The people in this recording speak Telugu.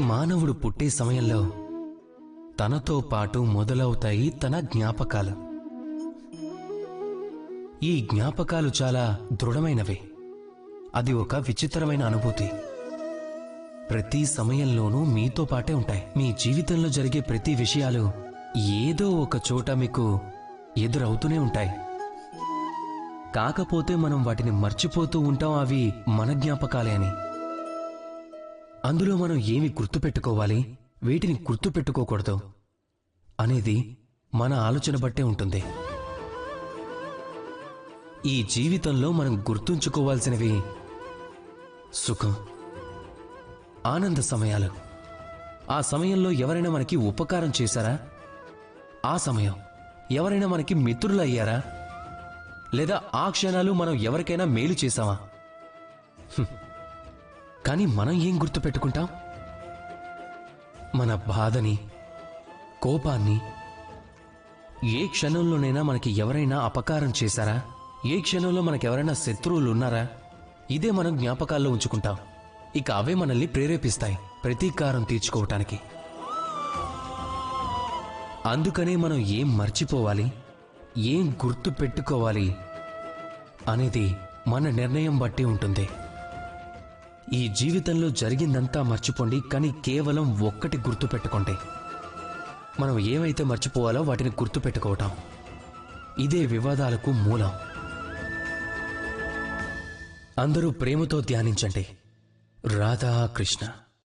మానవుడు పుట్టే సమయంలో తనతో పాటు మొదలవుతాయి తన జ్ఞాపకాలు. ఈ జ్ఞాపకాలు చాలా దృఢమైనవి. అది ఒక విచిత్రమైన అనుభూతి. ప్రతి సమయంలోనూ మీతో పాటే ఉంటాయి. మీ జీవితంలో జరిగే ప్రతి విషయాలు ఏదో ఒక చోట మీకు ఎదురవుతూనే ఉంటాయి. కాకపోతే మనం వాటిని మర్చిపోతూ ఉంటాం. అవి మన జ్ఞాపకాలే అని. అందులో మనం ఏమి గుర్తుపెట్టుకోవాలి, వీటిని గుర్తుపెట్టుకోకూడదు అనేది మన ఆలోచన బట్టే ఉంటుంది. ఈ జీవితంలో మనం గుర్తుంచుకోవాల్సినవి సుఖం, ఆనంద సమయాలు. ఆ సమయంలో ఎవరైనా మనకి ఉపకారం చేశారా? ఆ సమయం ఎవరైనా మనకి మిత్రులు అయ్యారా? లేదా ఆ క్షణాలు మనం ఎవరికైనా మేలు చేశామా? కానీ మనం ఏం గుర్తుపెట్టుకుంటాం? మన బాధని, కోపాన్ని. ఏ క్షణంలోనైనా మనకి ఎవరైనా అపకారం చేశారా? ఏ క్షణంలో మనకెవరైనా శత్రువులు ఉన్నారా? ఇదే మనం జ్ఞాపకాల్లో ఉంచుకుంటాం. ఇక అవే మనల్ని ప్రేరేపిస్తాయి ప్రతీకారం తీర్చుకోవటానికి. అందుకనే మనం ఏం మర్చిపోవాలి, ఏం గుర్తు పెట్టుకోవాలి అనేది మన నిర్ణయం బట్టి ఉంటుంది. ఈ జీవితంలో జరిగిందంతా మర్చిపోండి, కానీ కేవలం ఒక్కటి గుర్తుపెట్టుకోండి. మనం ఏమైతే మర్చిపోవాలో వాటిని గుర్తుపెట్టుకోవటం. ఇదే వివాదాలకు మూలం. అందరూ ప్రేమతో ధ్యానించండి. రాధా కృష్ణ.